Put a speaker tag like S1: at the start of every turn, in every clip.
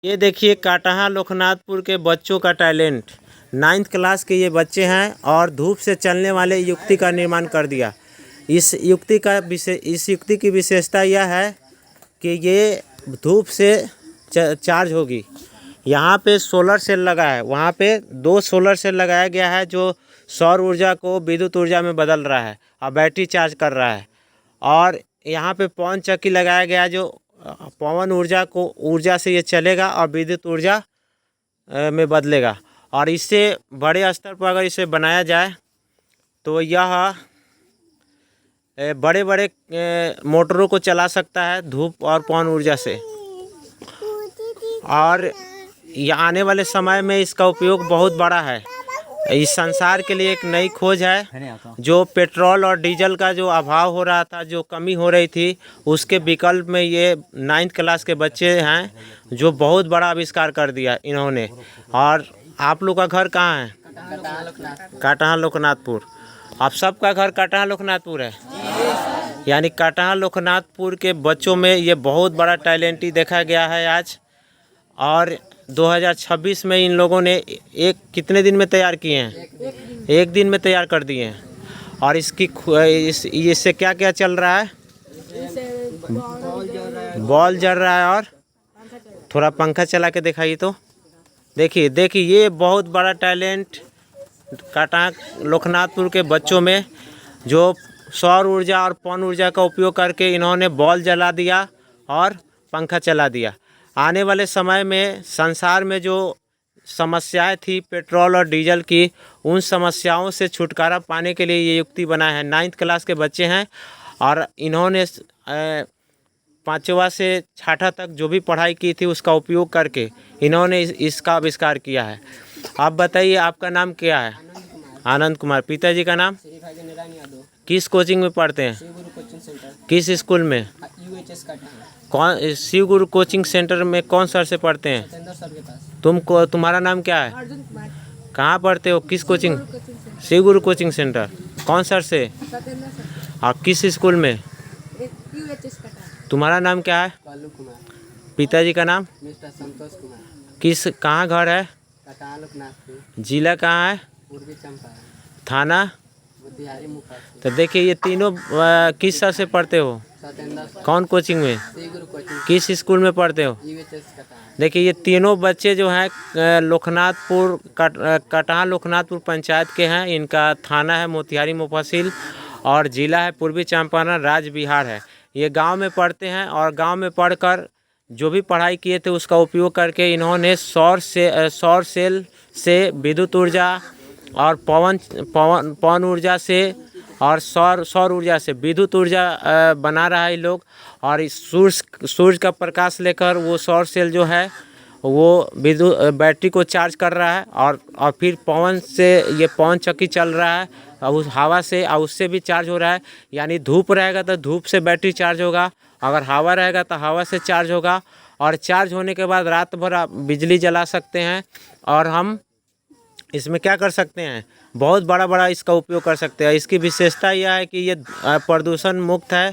S1: ये देखिए काटहा लोकनाथपुर के बच्चों का टैलेंट। 9th क्लास के ये बच्चे हैं और धूप से चलने वाले युक्ति का निर्माण कर दिया। इस युक्ति की विशेषता यह है कि ये धूप से चार्ज होगी। यहाँ पे सोलर सेल लगा है, वहाँ पे 2 सोलर सेल लगाया गया है जो सौर ऊर्जा को विद्युत ऊर्जा में बदल रहा है और बैटरी चार्ज कर रहा है। और यहाँ पे पवन चक्की लगाया गया है जो पवन ऊर्जा से ये चलेगा और विद्युत ऊर्जा में बदलेगा। और इससे बड़े स्तर पर अगर इसे बनाया जाए तो यह बड़े बड़े मोटरों को चला सकता है धूप और पवन ऊर्जा से। और ये आने वाले समय में इसका उपयोग बहुत बड़ा है। इस संसार के लिए एक नई खोज है। जो पेट्रोल और डीजल का जो अभाव हो रहा था, जो कमी हो रही थी, उसके विकल्प में ये 9th क्लास के बच्चे हैं जो बहुत बड़ा आविष्कार कर दिया इन्होंने। और आप लोग का घर कहाँ है? काटहा लोकनाथपुर। आप सबका घर काटहा लोकनाथपुर है? यानी काटहा लोकनाथपुर के बच्चों में ये बहुत बड़ा टैलेंट देखा गया है आज। और 2026 में इन लोगों ने कितने दिन में तैयार किए हैं? 1 दिन में तैयार कर दिए हैं। और इससे क्या क्या चल रहा है? बॉल जल रहा है और थोड़ा पंखा चला के दिखाइए तो। देखिए ये बहुत बड़ा टैलेंट काटहा लोकनाथपुर के बच्चों में, जो सौर ऊर्जा और पवन ऊर्जा का उपयोग करके इन्होंने बॉल जला दिया और पंखा चला दिया। आने वाले समय में संसार में जो समस्याएं थी पेट्रोल और डीजल की, उन समस्याओं से छुटकारा पाने के लिए ये युक्ति बना है। 9th क्लास के बच्चे हैं और इन्होंने 5वां से 6ठा तक जो भी पढ़ाई की थी उसका उपयोग करके इन्होंने इसका आविष्कार किया है। आप बताइए, आपका नाम क्या है? आनंद कुमार। पिताजी का नाम? किस कोचिंग में पढ़ते हैं? किस स्कूल में? कौन? शिव गुरु कोचिंग सेंटर में कौन सर से पढ़ते हैं? तुम्हारा नाम क्या है? कहाँ पढ़ते हो? किस कोचिंग? शिव गुरु कोचिंग सेंटर। कौन सर से? और किस स्कूल में? तुम्हारा नाम क्या है? पिताजी का नाम? कहाँ घर है? जिला कहाँ है? थाना? तो देखिए ये तीनों किस सर से पढ़ते हो? कौन कोचिंग में? किस स्कूल में पढ़ते हो? देखिए ये तीनों बच्चे जो हैं लोकनाथपुर काटहा लोकनाथपुर पंचायत के हैं। इनका थाना है मोतिहारी मुफस्सिल और ज़िला है पूर्वी चंपारण, राज्य बिहार है। ये गांव में पढ़ते हैं और गांव में पढ़कर जो भी पढ़ाई किए थे उसका उपयोग करके इन्होंने सौर सेल से विद्युत ऊर्जा और पवन ऊर्जा से और सौर ऊर्जा से विद्युत ऊर्जा बना रहा है लोग। और इस सूर्य का प्रकाश लेकर वो सौर सेल जो है वो बैटरी को चार्ज कर रहा है। और फिर पवन से ये पवन चक्की चल रहा है और उस हवा से और उससे भी चार्ज हो रहा है। यानी धूप रहेगा तो धूप से बैटरी चार्ज होगा, अगर हवा रहेगा तो हवा से चार्ज होगा। और चार्ज होने के बाद रात भर आप बिजली जला सकते हैं। और हम इसमें क्या कर सकते हैं? बहुत बड़ा इसका उपयोग कर सकते हैं। इसकी विशेषता यह है कि ये प्रदूषण मुक्त है,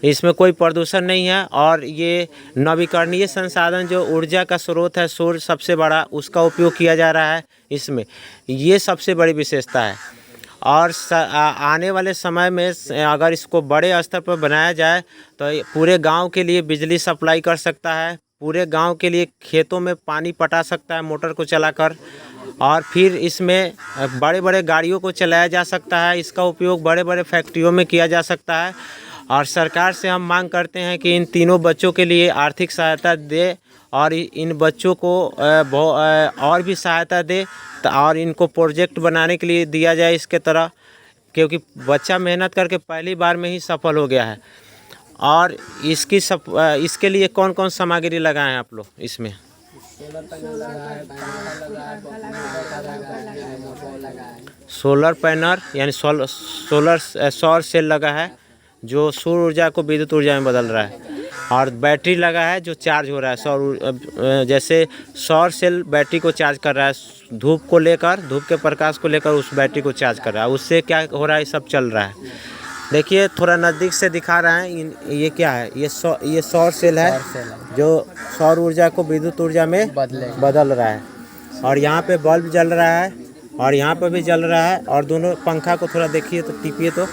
S1: इसमें कोई प्रदूषण नहीं है। और ये नवीकरणीय संसाधन जो ऊर्जा का स्रोत है सूर्य सबसे बड़ा, उसका उपयोग किया जा रहा है इसमें। ये सबसे बड़ी विशेषता है। और आने वाले समय में अगर इसको बड़े स्तर पर बनाया जाए तो पूरे गांव के लिए बिजली सप्लाई कर सकता है, पूरे गांव के लिए खेतों में पानी पटा सकता है मोटर को चलाकर। और फिर इसमें बड़े बड़े गाड़ियों को चलाया जा सकता है, इसका उपयोग बड़े बड़े फैक्ट्रियों में किया जा सकता है। और सरकार से हम मांग करते हैं कि इन तीनों बच्चों के लिए आर्थिक सहायता दे और इन बच्चों को और भी सहायता दे और इनको प्रोजेक्ट बनाने के लिए दिया जाए इसके तरह, क्योंकि बच्चा मेहनत करके पहली बार में ही सफल हो गया है। और इसके लिए कौन कौन सामग्री लगाए हैं आप लोग इसमें? सोलर पैनल यानी सौर सेल लगा है जो सौर ऊर्जा को विद्युत ऊर्जा में बदल रहा है। और बैटरी लगा है जो चार्ज हो रहा है जैसे सौर सेल बैटरी को चार्ज कर रहा है, धूप के प्रकाश को लेकर उस बैटरी को चार्ज कर रहा है। उससे क्या हो रहा है? सब चल रहा है। देखिए थोड़ा नज़दीक से दिखा रहे हैं। ये क्या है? ये सौर सेल है जो सौर ऊर्जा को विद्युत ऊर्जा में बदल रहा है। और यहाँ पे बल्ब जल रहा है और यहाँ पे भी जल रहा है। और दोनों पंखा को थोड़ा देखिए तो टिपिए तो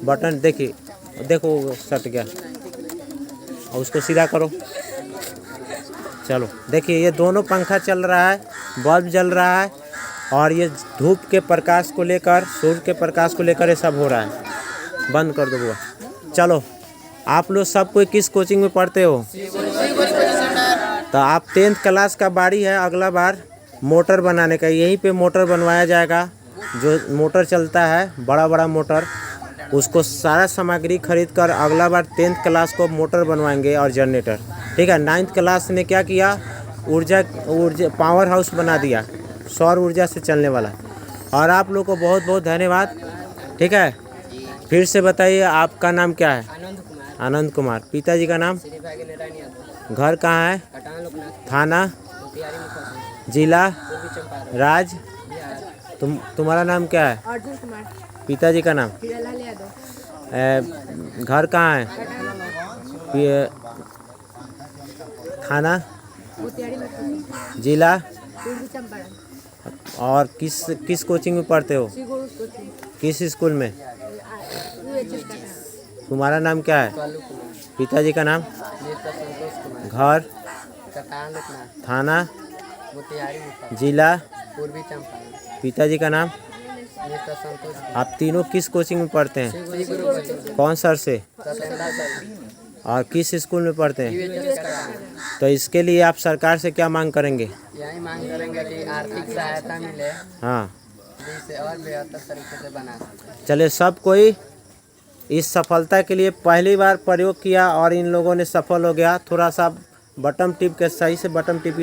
S1: बटन देखिए, देखो वो सट गया और उसको सीधा करो। चलो देखिए ये दोनों पंखा चल रहा है, बल्ब जल रहा है और ये धूप के प्रकाश को लेकर, सूर्य के प्रकाश को लेकर ये सब हो रहा है। बंद कर दो बुआ। चलो आप लोग सब कोई किस कोचिंग में पढ़ते हो? तो आप 10th क्लास का बारी है अगला बार मोटर बनाने का। यहीं पे मोटर बनवाया जाएगा। जो मोटर चलता है बड़ा बड़ा मोटर, उसको सारा सामग्री खरीद कर अगला बार 10th क्लास को मोटर बनवाएंगे और जनरेटर। ठीक है। 9th क्लास ने क्या किया? ऊर्जा पावर हाउस बना दिया, सौर ऊर्जा से चलने वाला। और आप लोग को बहुत बहुत धन्यवाद। ठीक है। फिर से बताइए आपका नाम क्या है? आनंद कुमार। पिताजी का नाम? घर कहाँ है? थाना? जिला? राज्य? तुम्हारा नाम क्या है? अर्जुन कुमार। पिताजी का नाम? घर कहाँ है? थाना? जिला? और किस कोचिंग में पढ़ते हो? किस स्कूल में? तुम्हारा नाम क्या है? पिताजी का नाम? घर? थाना? जिला? पिताजी का नाम? आप तीनों किस कोचिंग में पढ़ते हैं? कौन सर से? और किस स्कूल में पढ़ते हैं? तो इसके लिए आप सरकार से क्या मांग करेंगे?
S2: यही मांग करेंगे कि आर्थिक सहायता मिले।
S1: हाँ,
S2: जिससे और बेहतर तरीके से बना।
S1: चले सब कोई इस सफलता के लिए पहली बार प्रयोग किया और इन लोगों ने सफल हो गया। थोड़ा सा बटन टिप के सही से बटन टिपिए।